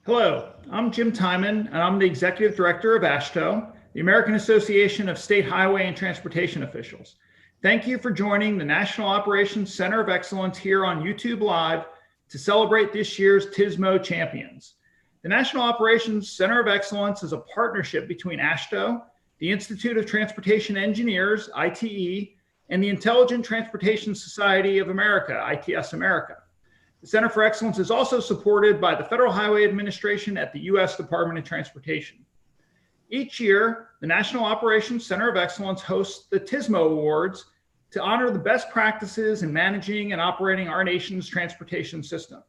Hello, I'm Jim Timon, and I'm the Executive Director of AASHTO, the American Association of State Highway and Transportation Officials. Thank you for joining the National Operations Center of Excellence here on YouTube Live to celebrate this year's TSMO champions. The National Operations Center of Excellence is a partnership between AASHTO, the Institute of Transportation Engineers, ITE, and the Intelligent Transportation Society of America, ITS America. The Center for Excellence is also supported by the Federal Highway Administration at the U.S. Department of Transportation. Each year, the National Operations Center of Excellence hosts the TSMO Awards to honor the best practices in managing and operating our nation's transportation system.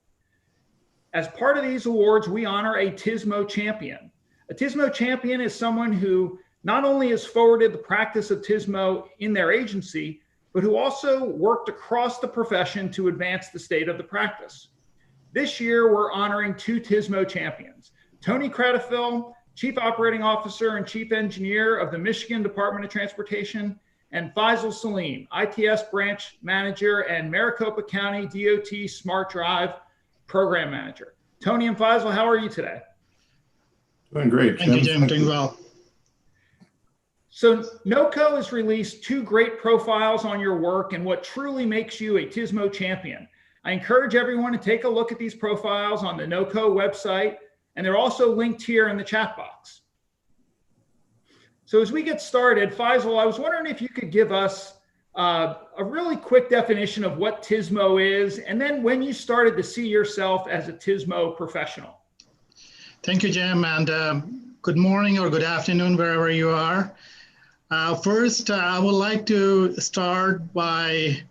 As part of these awards, we honor a TSMO champion. A TSMO champion is someone who not only has forwarded the practice of TSMO in their agency, but who also worked across the profession to advance the state of the practice. This year, we're honoring two TSMO champions, Tony Cradafil, Chief Operating Officer and Chief Engineer of the Michigan Department of Transportation, and Faisal Salim, ITS Branch Manager and Maricopa County DOT Smart Drive Program Manager. Tony and Faisal, how are you today? Doing great, Jim. Thank you, Jim. Doing well. So NOCO has released two great profiles on your work and what truly makes you a TSMO champion. I encourage everyone to take a look at these profiles on the NOCO website, and they're also linked here in the chat box. So as we get started, Faisal, I was wondering if you could give us a really quick definition of what TSMO is, and then when you started to see yourself as a TSMO professional. Thank you, Jim, and good morning or good afternoon, wherever you are. First, I would like to start by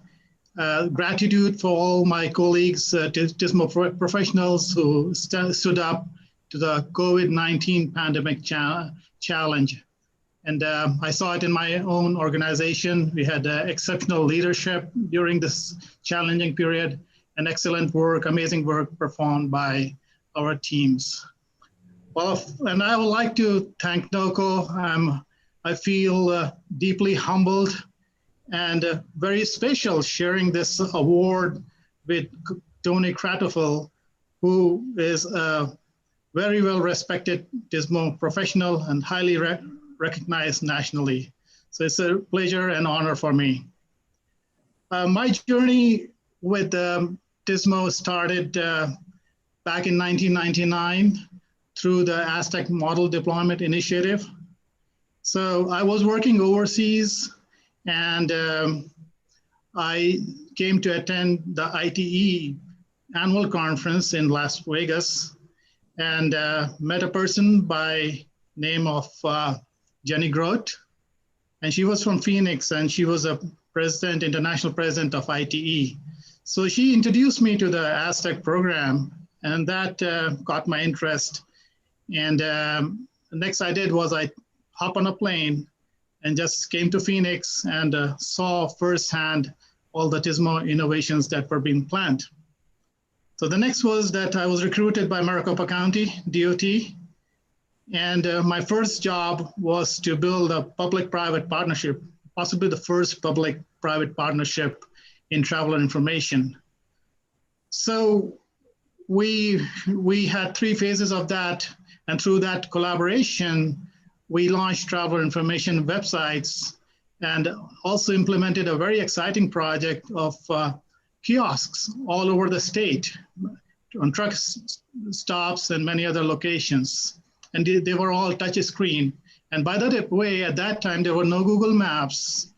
gratitude for all my colleagues, TSMO professionals who stood up to the COVID-19 pandemic challenge. And I saw it in my own organization. We had exceptional leadership during this challenging period and excellent work, amazing work performed by our teams. Well, and I would like to thank NOCO. I feel deeply humbled and very special sharing this award with Tony Cradafil, who is a very well-respected TSMO professional and highly recognized nationally. So it's a pleasure and honor for me. My journey with TSMO started back in 1999 through the Aztec Model Deployment Initiative. So I was working overseas, and I came to attend the ITE annual conference in Las Vegas and met a person by name of Jenny Grote. And she was from Phoenix, and she was a international president of ITE. So she introduced me to the Aztec program, and that caught my interest. And the next I did was I hopped on a plane and just came to Phoenix and saw firsthand all the TSMO innovations that were being planned. So the next was that I was recruited by Maricopa County DOT. And my first job was to build a public-private partnership, possibly the first public-private partnership in travel information. So we had three phases of that. And through that collaboration, we launched travel information websites and also implemented a very exciting project of kiosks all over the state on truck stops and many other locations. And they were all touch screen. And by that way, at that time, there were no Google Maps.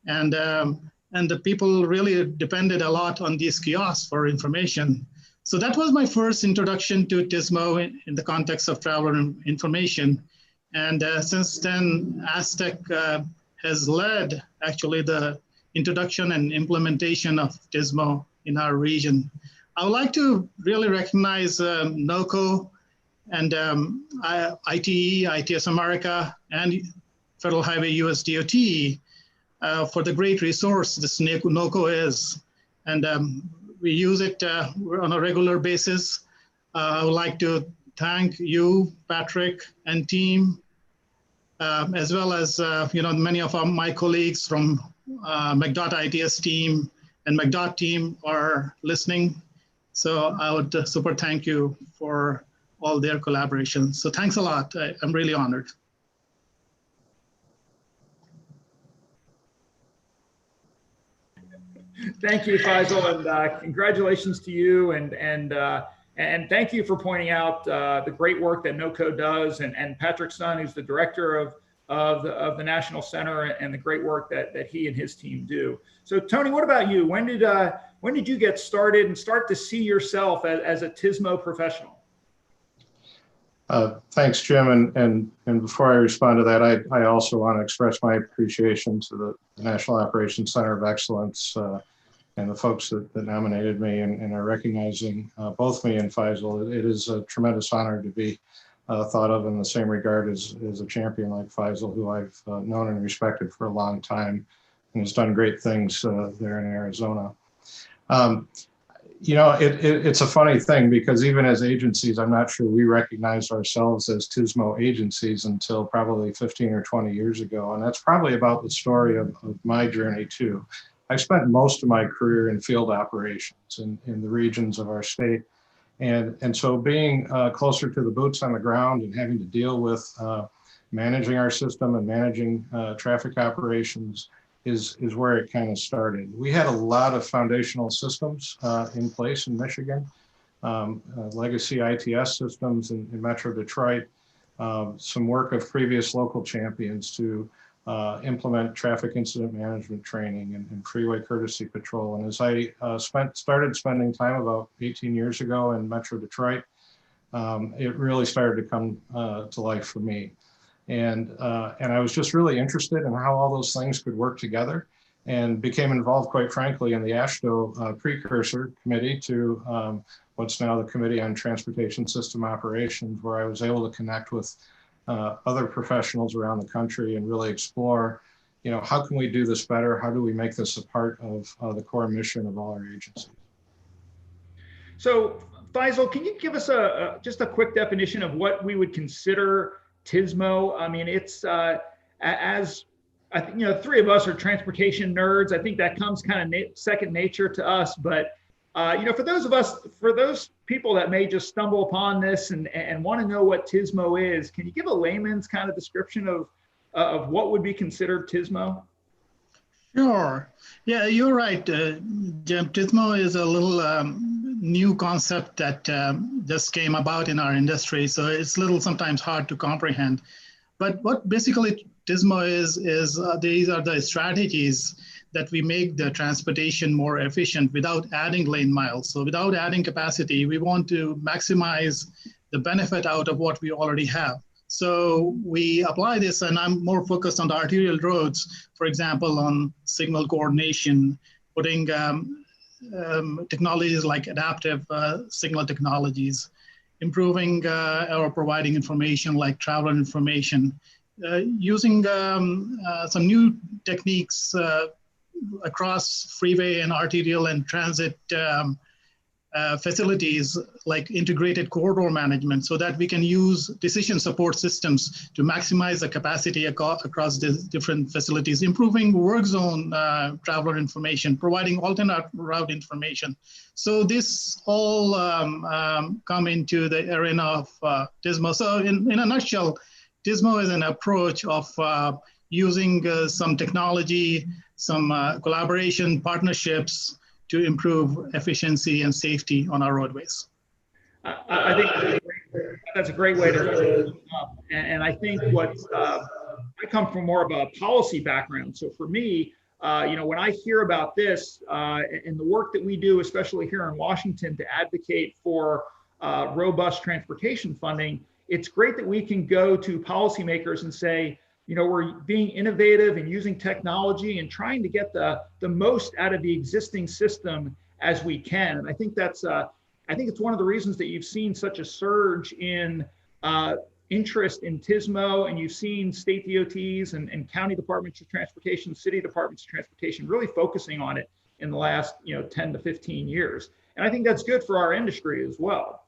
And the people really depended a lot on these kiosks for information. So that was my first introduction to TSMO in the context of travel information. And since then, Aztec has led actually the introduction and implementation of TSMO in our region. I would like to really recognize NOCO and ITE, ITS America, and Federal Highway US DOT for the great resource this NOCO is. And we use it on a regular basis. I would like to thank you, Patrick, and team, as well as many of my colleagues from McDOT ITS team and McDOT team are listening. So I would super thank you for all their collaborations. So thanks a lot. I'm really honored. Thank you, Faisal, and congratulations to you, and thank you for pointing out the great work that NoCo does, and Patrick Sun, who's the director of the National Center, and the great work that he and his team do. So, Tony, what about you? When did you get started and start to see yourself as a TSMO professional? Thanks, Jim. And before I respond to that, I also want to express my appreciation to the National Operations Center of Excellence and the folks that nominated me and are recognizing both me and Faisal. It is a tremendous honor to be thought of in the same regard as a champion like Faisal, who I've known and respected for a long time and has done great things there in Arizona. You know, it's a funny thing because even as agencies, I'm not sure we recognized ourselves as TSMO agencies until probably 15 or 20 years ago. And that's probably about the story of my journey too. I spent most of my career in field operations in the regions of our state. And so being closer to the boots on the ground and having to deal with managing our system and managing traffic operations is where it kind of started. We had a lot of foundational systems in place in Michigan, legacy ITS systems in Metro Detroit, some work of previous local champions to implement traffic incident management training and freeway courtesy patrol. And as I started spending time about 18 years ago in Metro Detroit, it really started to come to life for me. And I was just really interested in how all those things could work together, and became involved, quite frankly, in the AASHTO precursor committee to what's now the Committee on Transportation System Operations, where I was able to connect with other professionals around the country and really explore, you know, how can we do this better? How do we make this a part of the core mission of all our agencies? So, Faisal, can you give us just a quick definition of what we would consider TSMO? I mean, it's as I think, you know, three of us are transportation nerds. I think that comes kind of second nature to us. But you know, for those people that may just stumble upon this and want to know what TSMO is, can you give a layman's kind of description of what would be considered TSMO? Sure. Yeah, you're right, Jim. TSMO is a little new concept that just came about in our industry, so it's a little sometimes hard to comprehend. But what basically TSMO is these are the strategies that we make the transportation more efficient without adding lane miles. So without adding capacity, we want to maximize the benefit out of what we already have. So we apply this, and I'm more focused on the arterial roads, for example, on signal coordination, putting technologies like adaptive signal technologies, improving or providing information like traveler information, using some new techniques across freeway and arterial and transit facilities like integrated corridor management, so that we can use decision support systems to maximize the capacity across the different facilities, improving work zone traveler information, providing alternate route information. So this all come into the arena of TSMO. So in a nutshell, TSMO is an approach of using some technology, some collaboration partnerships to improve efficiency and safety on our roadways. I think that's a great way to sum it up. And I think I come from more of a policy background. So for me, you know, when I hear about this and the work that we do, especially here in Washington, to advocate for robust transportation funding, it's great that we can go to policymakers and say, you know, we're being innovative and using technology and trying to get the most out of the existing system as we can. And I think that's I think it's one of the reasons that you've seen such a surge in interest in TSMO, and you've seen state DOTs and county departments of transportation, city departments of transportation really focusing on it in the last, you know, 10 to 15 years. And I think that's good for our industry as well.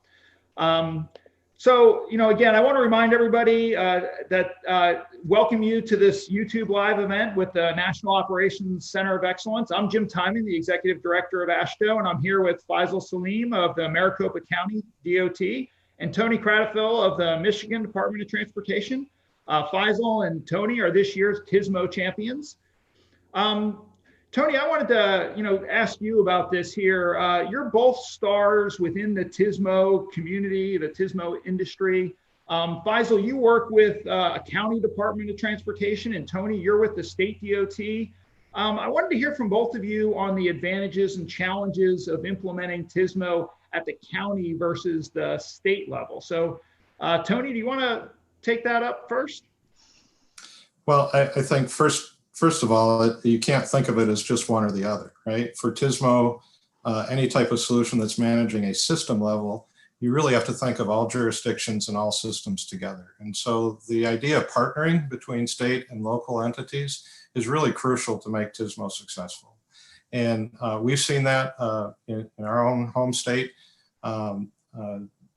So, you know, again, I want to remind everybody that welcome you to this YouTube live event with the National Operations Center of Excellence. I'm Jim Timon, the Executive Director of AASHTO, and I'm here with Faisal Salim of the Maricopa County DOT. and Tony Cradfield of the Michigan Department of Transportation. Faisal and Tony are this year's TSMO champions. Tony, I wanted to, ask you about this here. You're both stars within the TSMO community, the TSMO industry. Faisal, you work with a county department of transportation, and Tony, you're with the state DOT. I wanted to hear from both of you on the advantages and challenges of implementing TSMO at the county versus the state level. So, Tony, do you want to take that up first? Well, I think first of all, you can't think of it as just one or the other, right? For TSMO, any type of solution that's managing a system level, you really have to think of all jurisdictions and all systems together. And so the idea of partnering between state and local entities is really crucial to make TSMO successful. And we've seen that in our own home state.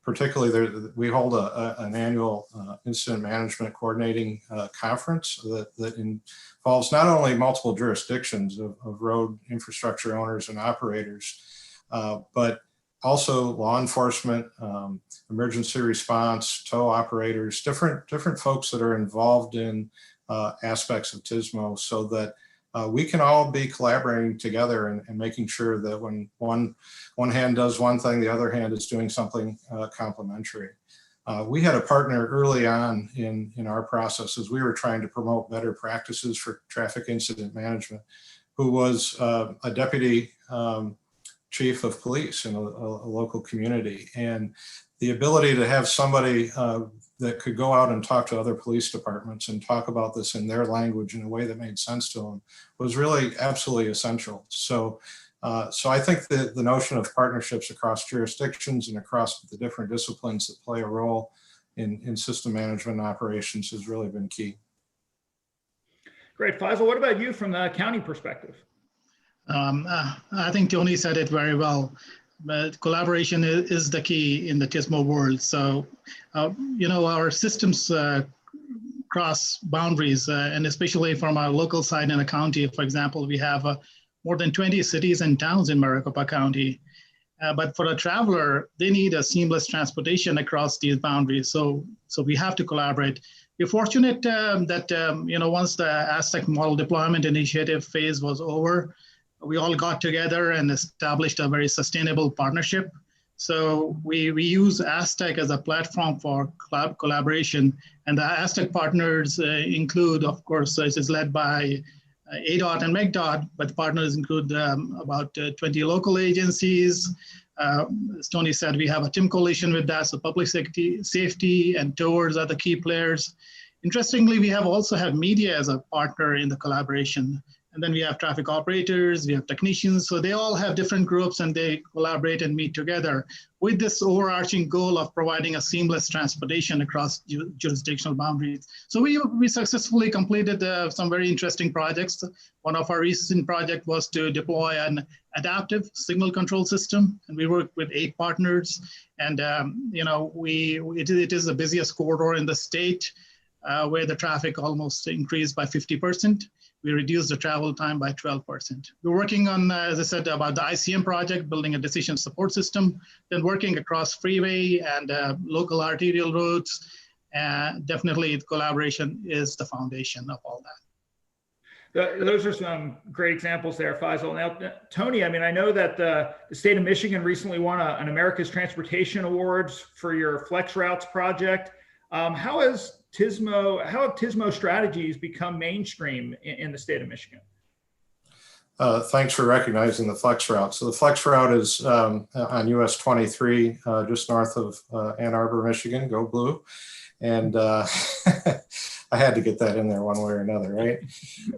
Particularly, we hold an annual incident management coordinating conference that involves not only multiple jurisdictions of road infrastructure owners and operators, but also law enforcement, emergency response, tow operators, different folks that are involved in aspects of TSMO, so that we can all be collaborating together and making sure that when one hand does one thing, the other hand is doing something complementary. We had a partner early on in our process as we were trying to promote better practices for traffic incident management, who was a deputy chief of police in a local community. And the ability to have somebody that could go out and talk to other police departments and talk about this in their language in a way that made sense to them was really absolutely essential. So I think that the notion of partnerships across jurisdictions and across the different disciplines that play a role in system management and operations has really been key. Great. Faisal, what about you from the county perspective? I think Tony said it very well, but collaboration is the key in the TSMO world. So, our systems cross boundaries, and especially from our local side in a county. For example, we have more than 20 cities and towns in Maricopa County. But for a traveler, they need a seamless transportation across these boundaries. So we have to collaborate. We're fortunate that, once the Aztec model deployment initiative phase was over, we all got together and established a very sustainable partnership. So we use Aztec as a platform for collaboration. And the Aztec partners include, of course, it is led by ADOT and MECDOT, but partners include about 20 local agencies. As Tony said, we have a TIM coalition with that, so public safety and towers are the key players. Interestingly, we have also had media as a partner in the collaboration. And then we have traffic operators, we have technicians, so they all have different groups and they collaborate and meet together with this overarching goal of providing a seamless transportation across jurisdictional boundaries. So we successfully completed some very interesting projects. One of our recent projects was to deploy an adaptive signal control system, and we worked with 8 partners. And it is the busiest corridor in the state where the traffic almost increased by 50%. We reduced the travel time by 12%. We're working on, as I said, about the ICM project, building a decision support system, then working across freeway and local arterial roads. Definitely collaboration is the foundation of all that. Those are some great examples there, Faisal. Now, Tony, I know that the state of Michigan recently won an America's Transportation Awards for your Flex Routes project. How have TSMO strategies become mainstream in the state of Michigan? Thanks for recognizing the Flex Route. So the Flex Route is on US 23, just north of Ann Arbor, Michigan. Go Blue. And I had to get that in there one way or another, right?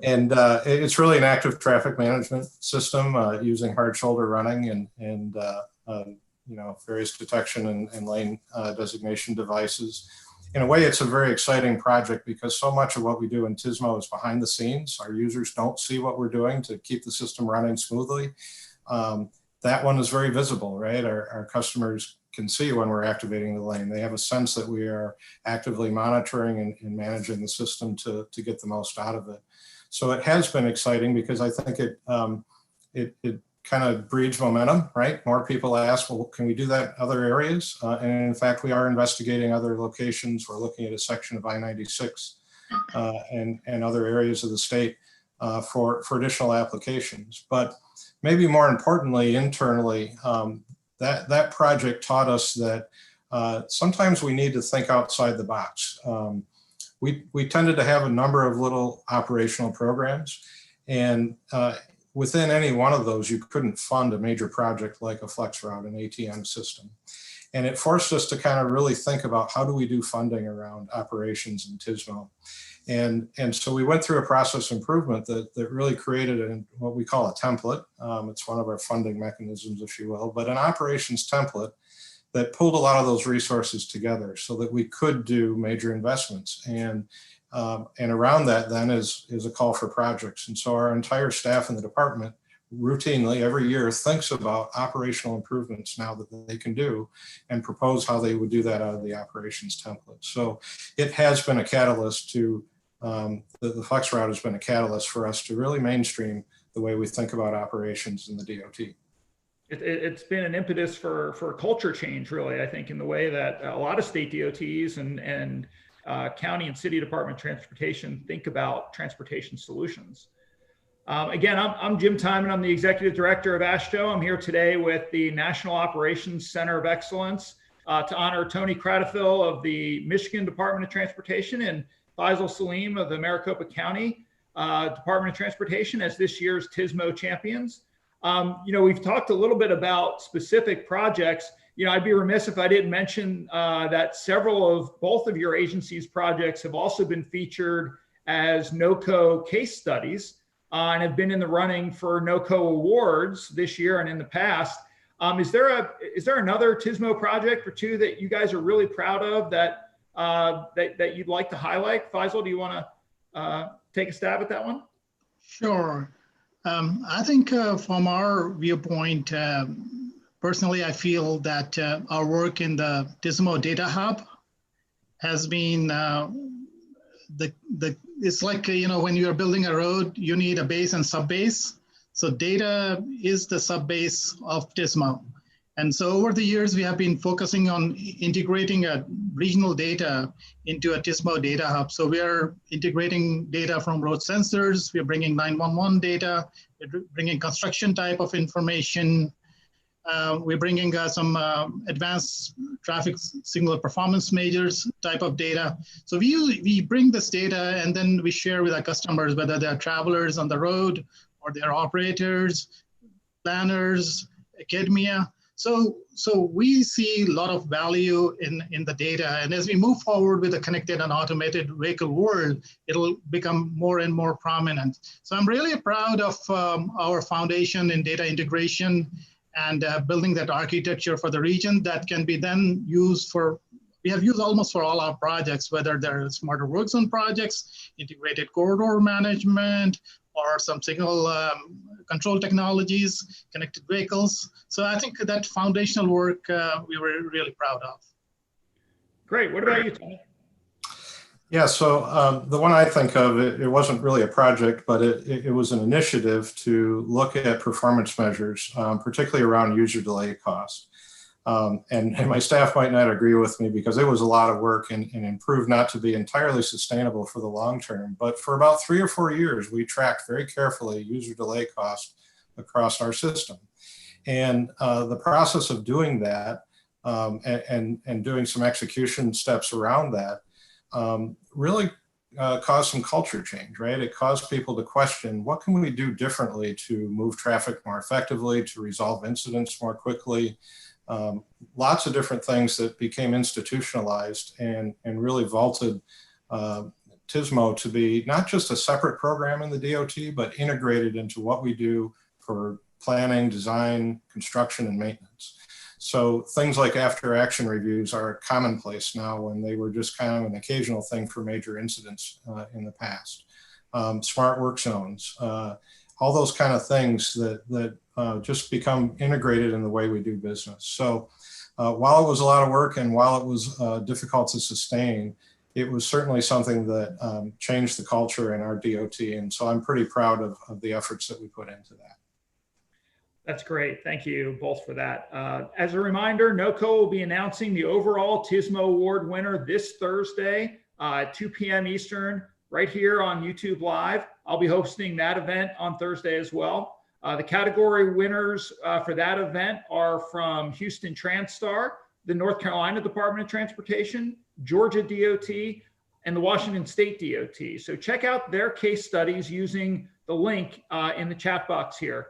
And it's really an active traffic management system using hard shoulder running and various detection and lane designation devices. In a way, it's a very exciting project because so much of what we do in TSMO is behind the scenes. Our users don't see what we're doing to keep the system running smoothly. That one is very visible, right? Our customers can see when we're activating the lane. They have a sense that we are actively monitoring and managing the system to get the most out of it. So it has been exciting because I think it kind of breeds momentum, right? More people ask, well, can we do that in other areas? And in fact, we are investigating other locations. We're looking at a section of I-96 and other areas of the state for additional applications. But maybe more importantly, internally, that project taught us that sometimes we need to think outside the box. We tended to have a number of little operational programs, and within any one of those, you couldn't fund a major project like a flex route, an ATM system. And it forced us to kind of really think about how do we do funding around operations in TSMO. And so we went through a process improvement that really created what we call a template. It's one of our funding mechanisms, if you will, but an operations template that pulled a lot of those resources together so that we could do major investments. And around that then is a call for projects. And so our entire staff in the department routinely every year thinks about operational improvements now that they can do and propose how they would do that out of the operations template. So it has been a catalyst to, the flex route has been a catalyst for us to really mainstream the way we think about operations in the DOT. It's been an impetus for culture change, really, I think, in the way that a lot of state DOTs and county and city department of transportation think about transportation solutions. Again, I'm Jim Timon. I'm the executive director of AASHTO. I'm here today with the National Operations Center of Excellence to honor Tony Cradafil of the Michigan Department of Transportation and Faisal Salim of the Maricopa County Department of Transportation as this year's TSMO champions. We've talked a little bit about specific projects. I'd be remiss if I didn't mention that several of both of your agencies' projects have also been featured as NOCO case studies and have been in the running for NOCO awards this year and in the past. Is there another TSMO project or two that you guys are really proud of that you'd like to highlight? Faisal, do you want to take a stab at that one? Sure. I think from our viewpoint, personally, I feel that our work in the TSMO Data Hub has been it's like, when you're building a road, you need a base and sub-base. So data is the sub-base of TSMO. And so over the years, we have been focusing on integrating regional data into a TSMO Data Hub. So we are integrating data from road sensors. We're bringing 911 data. We're bringing construction type of information. We're bringing some advanced traffic signal performance measures type of data. So we bring this data and then we share with our customers, whether they're travelers on the road or they're operators, planners, academia. So we see a lot of value in the data. And as we move forward with the connected and automated vehicle world, it'll become more and more prominent. So I'm really proud of our foundation in data integration and building that architecture for the region that can be then used we have used almost for all our projects, whether they're smarter work zone projects, integrated corridor management, or some signal control technologies, connected vehicles. So I think that foundational work we were really proud of. Great. What about you, Tony? Yeah, so the one I think of, it wasn't really a project, but it was an initiative to look at performance measures, particularly around user delay cost. And my staff might not agree with me because it was a lot of work and it proved not to be entirely sustainable for the long term. But for about 3 or 4 years, we tracked very carefully user delay cost across our system. And the process of doing that and doing some execution steps around that really caused some culture change, right? It caused people to question, what can we do differently to move traffic more effectively, to resolve incidents more quickly? Lots of different things that became institutionalized and really vaulted TSMO to be not just a separate program in the DOT, but integrated into what we do for planning, design, construction, and maintenance. So things like after action reviews are commonplace now when they were just kind of an occasional thing for major incidents in the past. Smart work zones, all those kind of things that just become integrated in the way we do business. So while it was a lot of work and while it was difficult to sustain, it was certainly something that changed the culture in our DOT. And so I'm pretty proud of the efforts that we put into that. That's great. Thank you both for that. As a reminder, NOCO will be announcing the overall TSMO Award winner this Thursday at 2 p.m. Eastern, right here on YouTube Live. I'll be hosting that event on Thursday as well. The category winners for that event are from Houston TransStar, the North Carolina Department of Transportation, Georgia DOT, and the Washington State DOT. So check out their case studies using the link in the chat box here.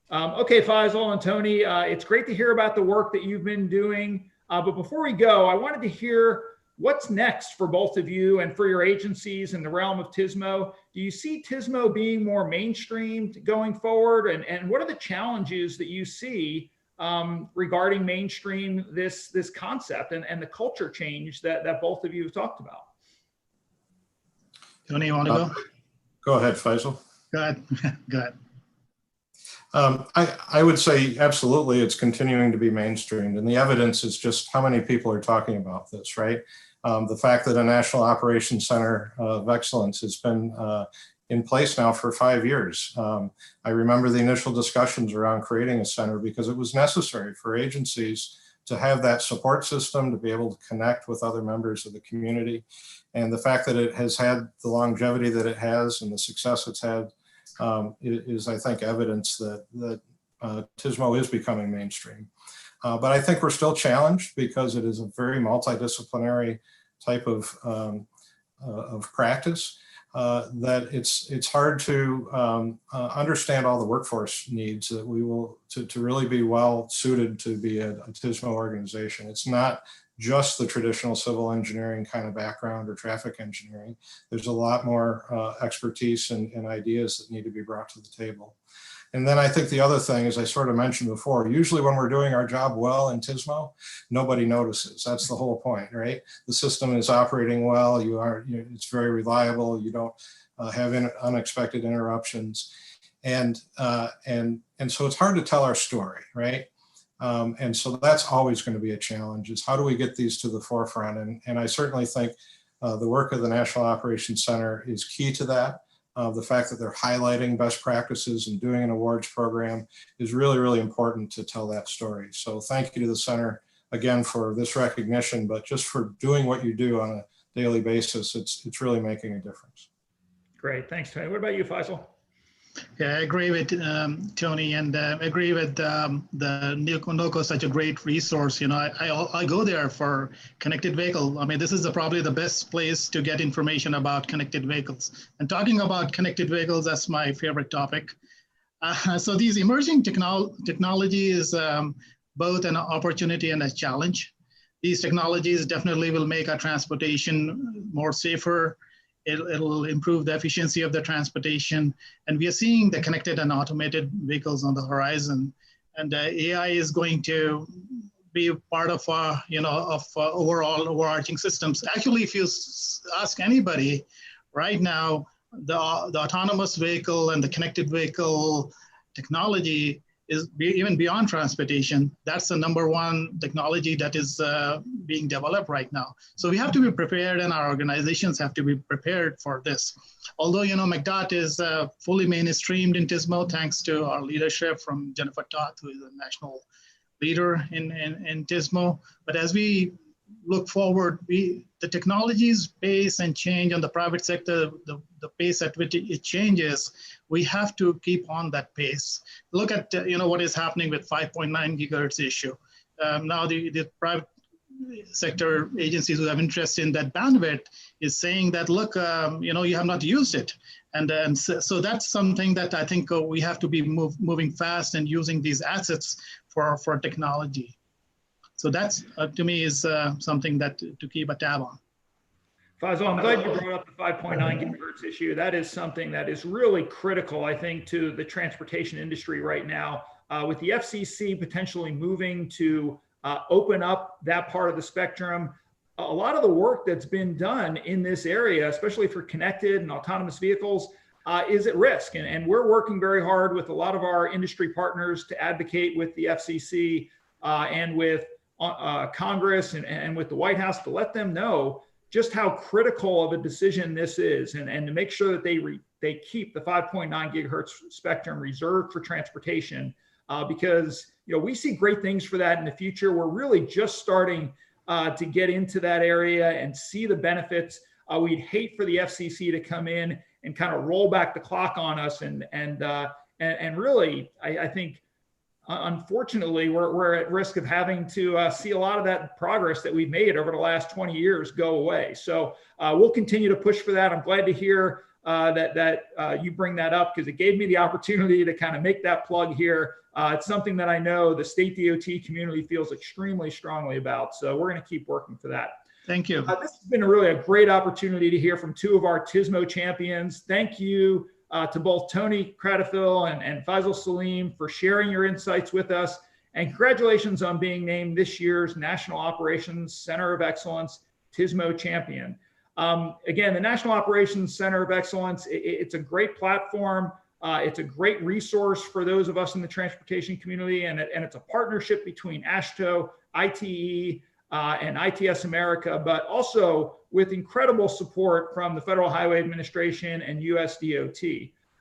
Okay, Faisal and Tony, it's great to hear about the work that you've been doing. But before we go, I wanted to hear what's next for both of you and for your agencies in the realm of TSMO. Do you see TSMO being more mainstreamed going forward? And what are the challenges that you see regarding mainstream this concept and the culture change that both of you have talked about? Tony, you want to go? Go ahead, Faisal. Go ahead. Go ahead. I would say absolutely it's continuing to be mainstreamed, and the evidence is just how many people are talking about this, right? The fact that a National Operations Center of Excellence has been in place now for 5 years. I remember the initial discussions around creating a center because it was necessary for agencies to have that support system, to be able to connect with other members of the community. And the fact that it has had the longevity that it has and the success it's had is, I think, evidence that TSMO is becoming mainstream. But I think we're still challenged because it is a very multidisciplinary type of practice that it's hard to understand all the workforce needs that we will to really be well suited to be a TSMO organization. It's not just the traditional civil engineering kind of background or traffic engineering. There's a lot more expertise and ideas that need to be brought to the table. And then I think the other thing, as I sort of mentioned before, usually when we're doing our job well in TSMO, nobody notices. That's the whole point, right? The system is operating well. It's very reliable. You don't have unexpected interruptions, and so it's hard to tell our story, right? And so that's always going to be a challenge, is how do we get these to the forefront? And I certainly think the work of the National Operations Center is key to that. The fact that they're highlighting best practices and doing an awards program is really, really important to tell that story. So thank you to the center again for this recognition, but just for doing what you do on a daily basis, it's really making a difference. Great, thanks, Tony. What about you, Faisal? Yeah, I agree with Tony, and agree with the NOCO, such a great resource. You know, I go there for connected vehicle. I mean, this is probably the best place to get information about connected vehicles. And talking about connected vehicles, that's my favorite topic. So these emerging technology is both an opportunity and a challenge. These technologies definitely will make our transportation more safer. It'll improve the efficiency of the transportation. And we are seeing the connected and automated vehicles on the horizon. And AI is going to be part of, overall overarching systems. Actually, if you ask anybody right now, the autonomous vehicle and the connected vehicle technology is even beyond transportation. That's the #1 technology that is being developed right now. So we have to be prepared, and our organizations have to be prepared for this. Although, you know, McDOT is fully mainstreamed in TSMO, thanks to our leadership from Jennifer Toth, who is a national leader in TSMO. But as we look forward, the technology's pace and change on the private sector, the pace at which it changes, we have to keep on that pace. Look at what is happening with 5.9 gigahertz issue. Now the private sector agencies who have interest in that bandwidth is saying that, look, you have not used it. And so that's something that I think we have to be moving fast and using these assets for technology. So that's, to me, is something that to keep a tab on. Faisal, I'm glad you brought up the 5.9 gigahertz issue. That is something that is really critical, I think, to the transportation industry right now. With the FCC potentially moving to open up that part of the spectrum, a lot of the work that's been done in this area, especially for connected and autonomous vehicles, is at risk. And we're working very hard with a lot of our industry partners to advocate with the FCC and with Congress and with the White House to let them know just how critical of a decision this is, and to make sure that they keep the 5.9 gigahertz spectrum reserved for transportation. because we see great things for that in the future. We're really just starting to get into that area and see the benefits. We'd hate for the FCC to come in and kind of roll back the clock on us, and really, I think, unfortunately, we're at risk of having to see a lot of that progress that we've made over the last 20 years go away. So we'll continue to push for that. I'm glad to hear that you bring that up, because it gave me the opportunity to kind of make that plug here. It's something that I know the state DOT community feels extremely strongly about. So we're going to keep working for that. Thank you. This has been really a great opportunity to hear from two of our TSMO champions. Thank you to both Tony Cradafil and Faisal Salim for sharing your insights with us. And congratulations on being named this year's National Operations Center of Excellence TSMO champion. Again, the National Operations Center of Excellence, it's a great platform. It's a great resource for those of us in the transportation community, and it's a partnership between AASHTO, ITE, and ITS America, but also with incredible support from the Federal Highway Administration and US DOT.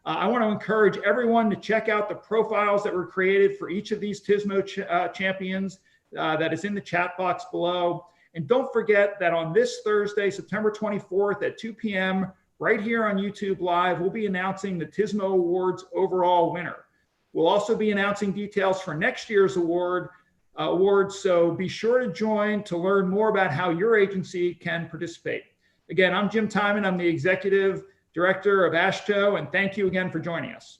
I want to encourage everyone to check out the profiles that were created for each of these TSMO champions that is in the chat box below. And don't forget that on this Thursday, September 24th at 2 p.m., right here on YouTube Live, we'll be announcing the TSMO Awards overall winner. We'll also be announcing details for next year's awards, so be sure to join to learn more about how your agency can participate. Again, I'm Jim Timon. I'm the Executive Director of AASHTO, and thank you again for joining us.